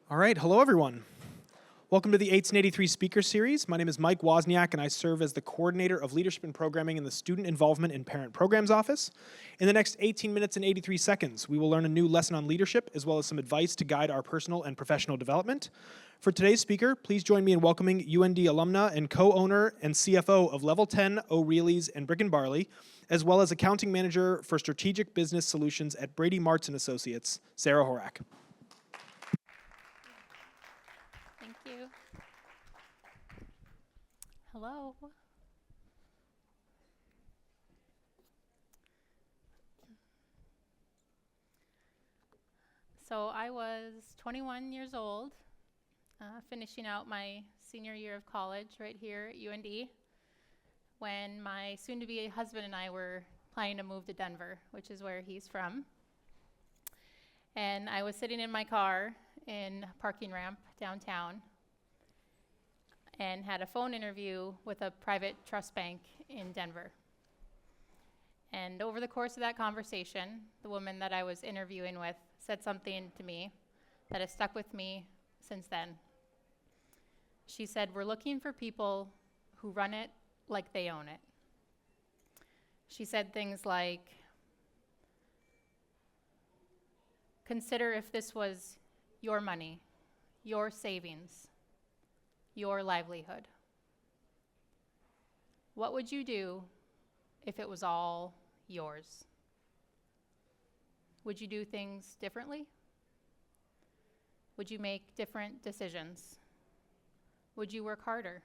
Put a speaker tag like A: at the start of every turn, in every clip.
A: All right, hello everyone. Welcome to the 1883 Speaker Series. My name is Mike Wozniak, and I serve as the Coordinator of Leadership and Programming in the Student Involvement and Parent Programs Office. In the next 18 minutes and 83 seconds, we will learn a new lesson on leadership, as well as some advice to guide our personal and professional development. For today's speaker, please join me in welcoming UND alumna and co-owner and CFO of Level 10, O'Reilly's, and Brick and Barley, as well as Accounting Manager for Strategic Business Solutions at Brady Martz & Associates, Sarah Horak.
B: Thank you. Hello. So I was 21 years old, finishing out my senior year of college right here at UND, when my soon-to-be husband and I were planning to move to Denver, which is where he's from. And I was sitting in my car in a parking ramp downtown and had a phone interview with a private trust bank in Denver. And over the course of that conversation, the woman that I was interviewing with said something to me that has stuck with me since then. She said, "We're looking for people who run it like they own it." She said things like, "Consider if this was your money, your savings, your livelihood. What would you do if it was all yours? Would you do things differently? Would you make different decisions? Would you work harder?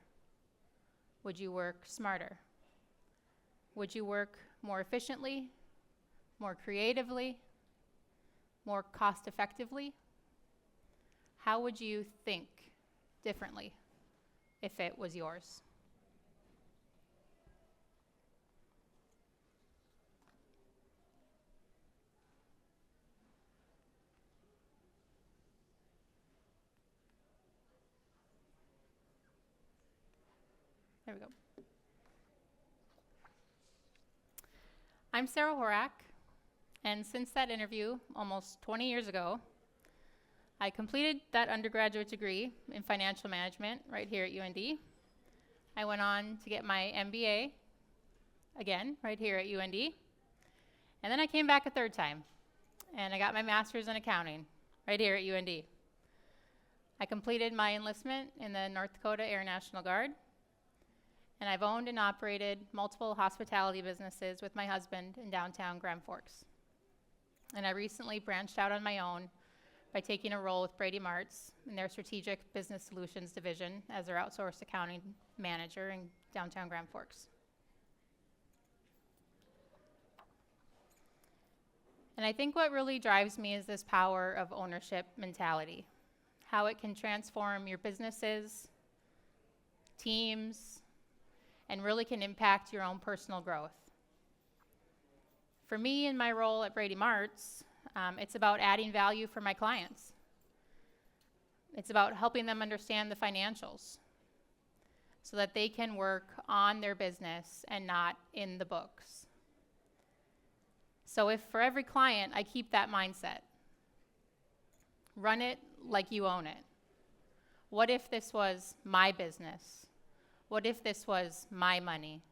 B: Would you work smarter? Would you work more efficiently, more creatively, more cost-effectively? How would you think differently if it was yours?" There we go. I'm Sarah Horak, and since that interview, almost 20 years ago, I completed that undergraduate degree in financial management right here at UND. I went on to get my MBA, again, right here at UND. And then I came back a third time, and I got my master's in accounting right here at UND. I completed my enlistment in the North Dakota Air National Guard, and I've owned and operated multiple hospitality businesses with my husband in downtown Grand Forks. And I recently branched out on my own by taking a role with Brady Martz in their Strategic Business Solutions division as their outsourced accounting manager in downtown Grand Forks. And I think what really drives me is this power of ownership mentality, how it can transform your businesses, teams, and really can impact your own personal growth. For me, in my role at Brady Martz, it's about adding value for my clients. It's about helping them understand the financials so that they can work on their business and not in the books. So if for every client, I keep that mindset, run it like you own it. What if this was my business? What if this was my money?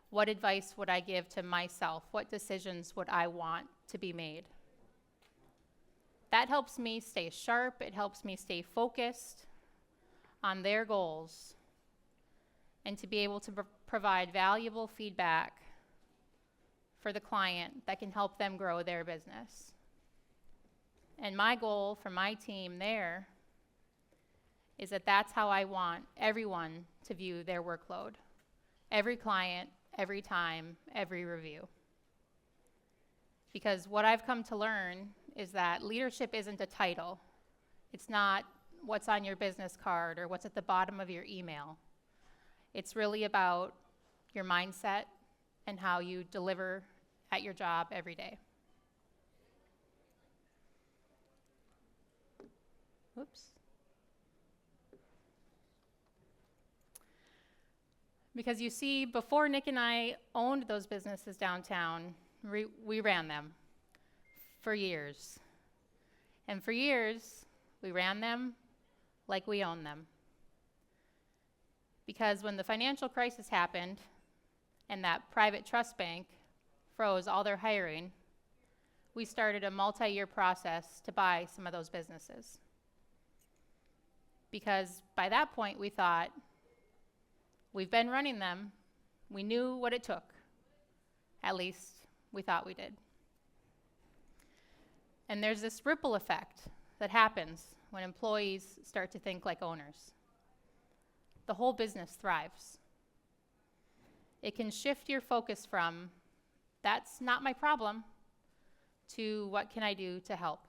B: What advice would I give to myself? What decisions would I want to be made? That helps me stay sharp. It helps me stay focused on their goals and to be able to provide valuable feedback for the client that can help them grow their business. And my goal for my team there is that that's how I want everyone to view their workload. Every client, every time, every review. Because what I've come to learn is that leadership isn't a title. It's not what's on your business card or what's at the bottom of your email. It's really about your mindset and how you deliver at your job every day. Whoops. Because you see, before Nick and I owned those businesses downtown, we ran them for years. And for years, We ran them like we owned them. Because when the financial crisis happened and that private trust bank froze all their hiring, we started a multi-year process to buy some of those businesses. Because by that point we thought, we've been running them, we knew what it took. At least we thought we did. And there's this ripple effect that happens when employees start to think like owners. The whole business thrives. It can shift your focus from, that's not my problem, to what can I do to help?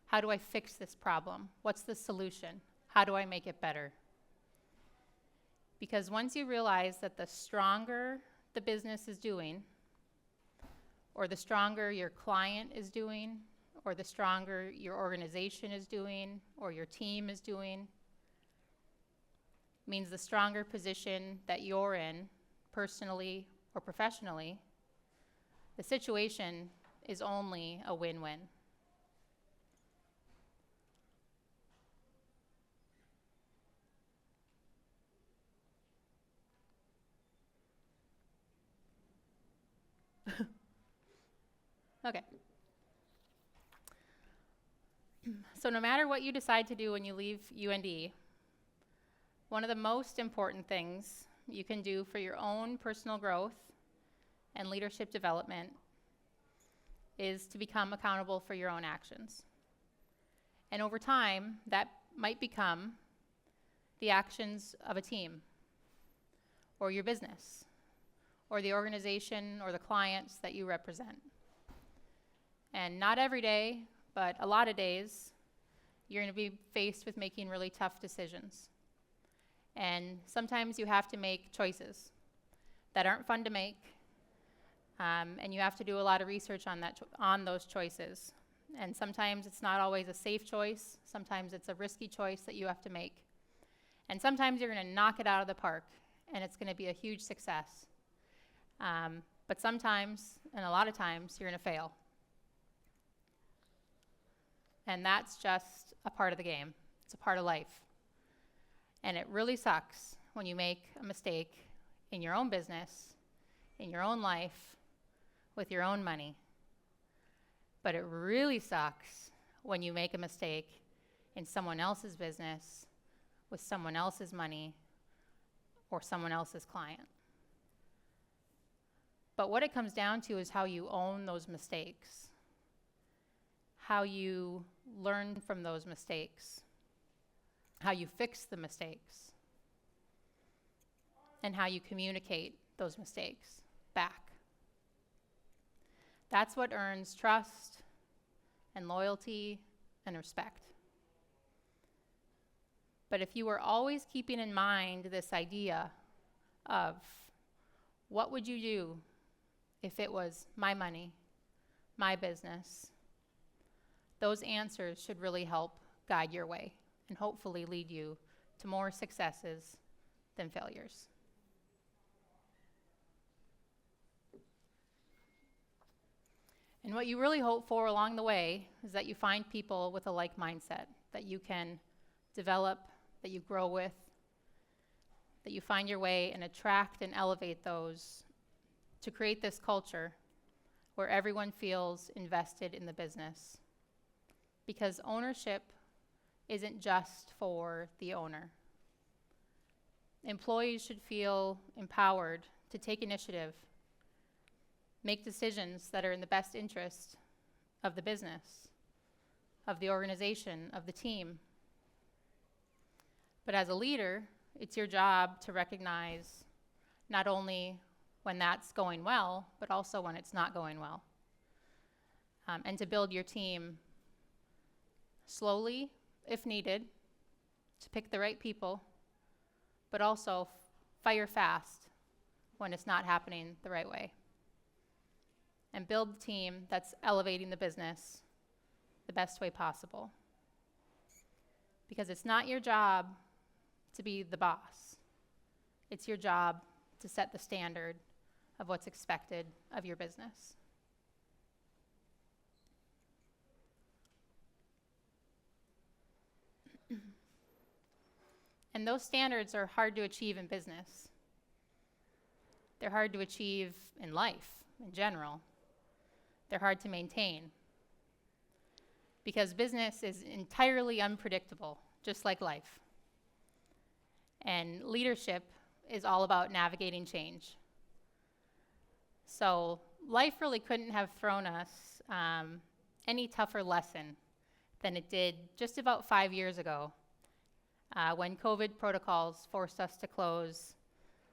B: How do I fix this problem? What's the solution? How do I make it better? Because once you realize that the stronger the business is doing, or the stronger your client is doing, or the stronger your organization is doing, or your team is doing, means the stronger position that you're in, personally or professionally, the situation is only a win-win. Okay. So no matter what you decide to do when you leave UND, one of the most important things you can do for your own personal growth and leadership development is to become accountable for your own actions. And over time, that might become the actions of a team, or your business, or the organization or the clients that you represent. And not every day, but a lot of days, you're going to be faced with making really tough decisions. And sometimes you have to make choices that aren't fun to make, and you have to do a lot of research on those choices. And sometimes it's not always a safe choice. Sometimes it's a risky choice that you have to make. And sometimes you're going to knock it out of the park, and it's going to be a huge success. But sometimes, and a lot of times, you're going to fail. And that's just a part of the game. It's a part of life. And it really sucks when you make a mistake in your own business, in your own life, with your own money. But it really sucks when you make a mistake in someone else's business, with someone else's money, or someone else's client. But what it comes down to is how you own those mistakes, how you learn from those mistakes, how you fix the mistakes, and how you communicate those mistakes back. That's what earns trust and loyalty and respect. But if you were always keeping in mind this idea of what would you do if it was my money, my business, those answers should really help guide your way and hopefully lead you to more successes than failures. And what you really hope for along the way is that you find people with a like mindset that you can develop, that you grow with, that you find your way and attract and elevate those to create this culture where everyone feels invested in the business. Because ownership isn't just for the owner. Employees should feel empowered to take initiative, make decisions that are in the best interest of the business, of the organization, of the team. But as a leader, it's your job to recognize not only when that's going well, but also when it's not going well. And to build your team slowly, if needed, to pick the right people, but also fire fast when it's not happening the right way. And build a team that's elevating the business the best way possible. Because it's not your job to be the boss. It's your job to set the standard of what's expected of your business. And those standards are hard to achieve in business. They're hard to achieve in life in general. They're hard to maintain. Because business is entirely unpredictable, just like life. And leadership is all about navigating change. So life really couldn't have thrown us any tougher lesson than it did just about 5 years ago when COVID protocols forced us to close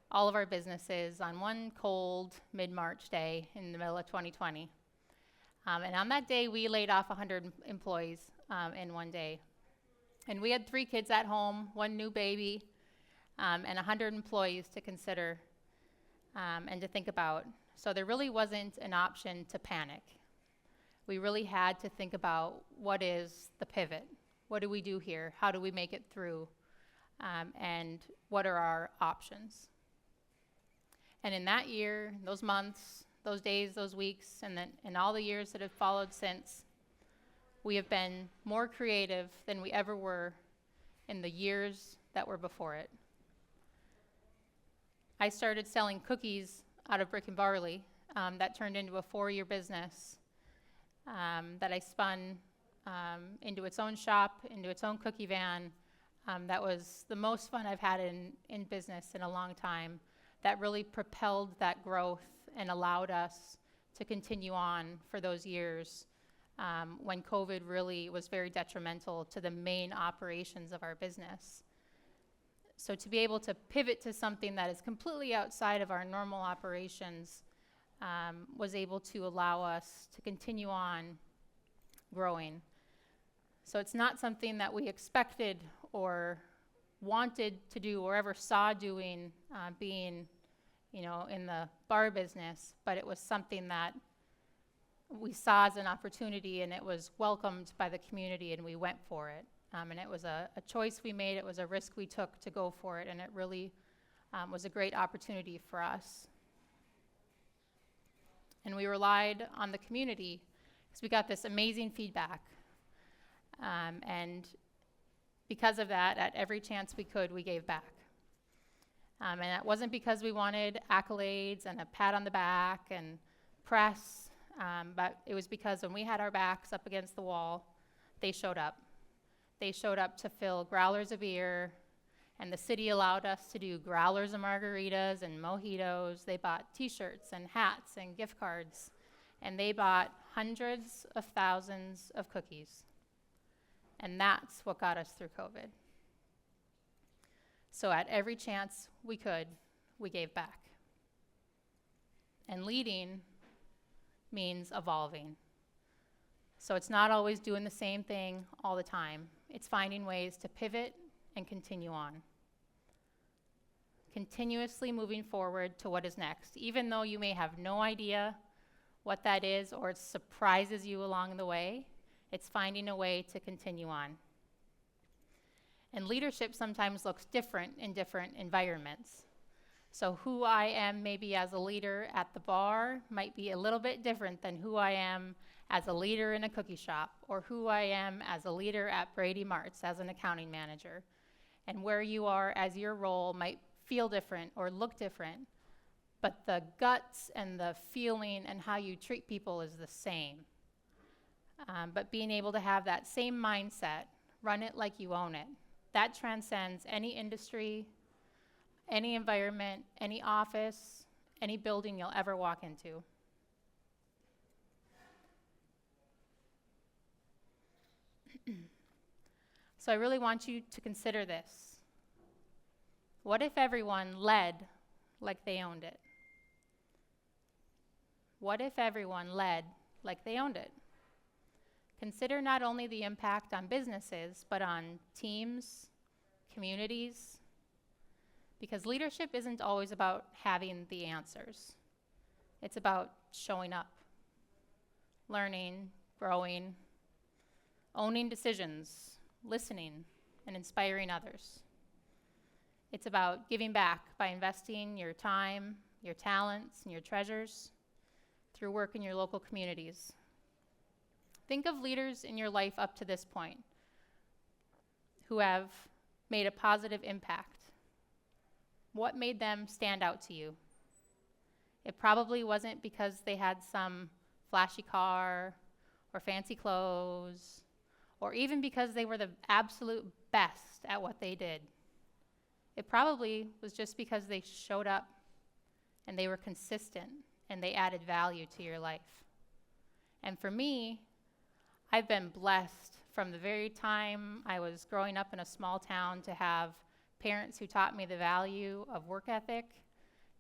B: all of our businesses on one cold mid-March day in the middle of 2020. And on that day, we laid off 100 employees in one day. And we had 3 kids at home, 1 new baby, and 100 employees to consider and to think about. So there really wasn't an option to panic. We really had to think about what is the pivot? What do we do here? How do we make it through? And what are our options? And in that year, those months, those days, those weeks, and then in all the years that have followed since, we have been more creative than we ever were in the years that were before it. I started selling cookies out of brick and barley. That turned into a 4-year business that I spun into its own shop, into its own cookie van. That was the most fun I've had in business in a long time. That really propelled that growth and allowed us to continue on for those years when COVID really was very detrimental to the main operations of our business. So to be able to pivot to something that is completely outside of our normal operations was able to allow us to continue on growing. So it's not something that we expected or wanted to do or ever saw doing being, in the bar business, but it was something that we saw as an opportunity, and it was welcomed by the community, and we went for it. And it was a choice we made. It was a risk we took to go for it, and it really was a great opportunity for us. And we relied on the community because we got this amazing feedback. And because of that, at every chance we could, we gave back. And it wasn't because we wanted accolades and a pat on the back and press, but it was because when we had our backs up against the wall, they showed up. They showed up to fill growlers of beer, and the city allowed us to do growlers of margaritas and mojitos. They bought t-shirts and hats and gift cards, and they bought hundreds of thousands of cookies. And that's what got us through COVID. So at every chance we could, we gave back. And leading means evolving. So it's not always doing the same thing all the time. It's finding ways to pivot and continue on. Continuously moving forward to what is next, even though you may have no idea what that is or it surprises you along the way, it's finding a way to continue on. And leadership sometimes looks different in different environments. So who I am maybe as a leader at the bar might be a little bit different than who I am as a leader in a cookie shop, or who I am as a leader at Brady Marts as an accounting manager. And where you are as your role might feel different or look different, but the guts and the feeling and how you treat people is the same. But being able to have that same mindset, run it like you own it, that transcends any industry, any environment, any office, any building you'll ever walk into. So I really want you to consider this. What if everyone led like they owned it? What if everyone led like they owned it? Consider not only the impact on businesses, but on teams, communities, because leadership isn't always about having the answers. It's about showing up, learning, growing, owning decisions, listening, and inspiring others. It's about giving back by investing your time, your talents, and your treasures through work in your local communities. Think of leaders in your life up to this point who have made a positive impact? What made them stand out to you? It probably wasn't because they had some flashy car or fancy clothes, or even because they were the absolute best at what they did. It probably was just because they showed up and they were consistent and they added value to your life. And for me, I've been blessed from the very time I was growing up in a small town to have parents who taught me the value of work ethic,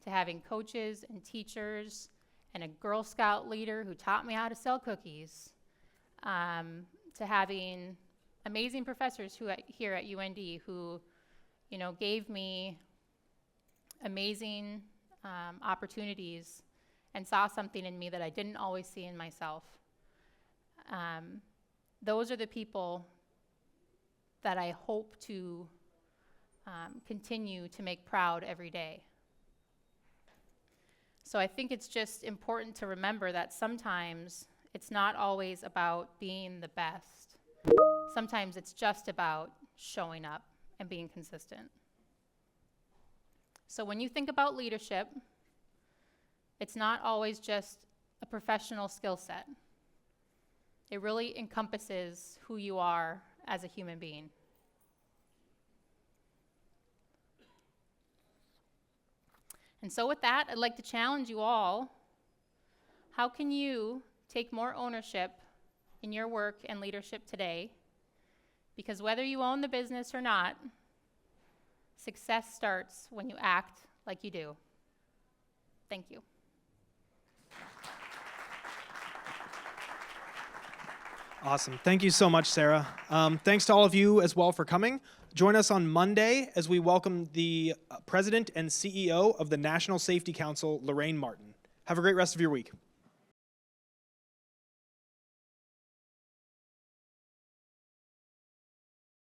B: to having coaches and teachers and a Girl Scout leader who taught me how to sell cookies, to having amazing professors here at UND who, gave me amazing opportunities and saw something in me that I didn't always see in myself. Those are the people that I hope to continue to make proud every day. So I think it's just important to remember that sometimes it's not always about being the best. Sometimes it's just about showing up and being consistent. So when you think about leadership, it's not always just a professional skill set. It really encompasses who you are as a human being. And so with that, I'd like to challenge you all. How can you take more ownership in your work and leadership today? Because whether you own the business or not, success starts when you act like you do. Thank you.
A: Awesome. Thank you so much, Sarah. Thanks to all of you as well for coming. Join us on Monday as we welcome the President and CEO of the National Safety Council, Lorraine Martin. Have a great rest of your week.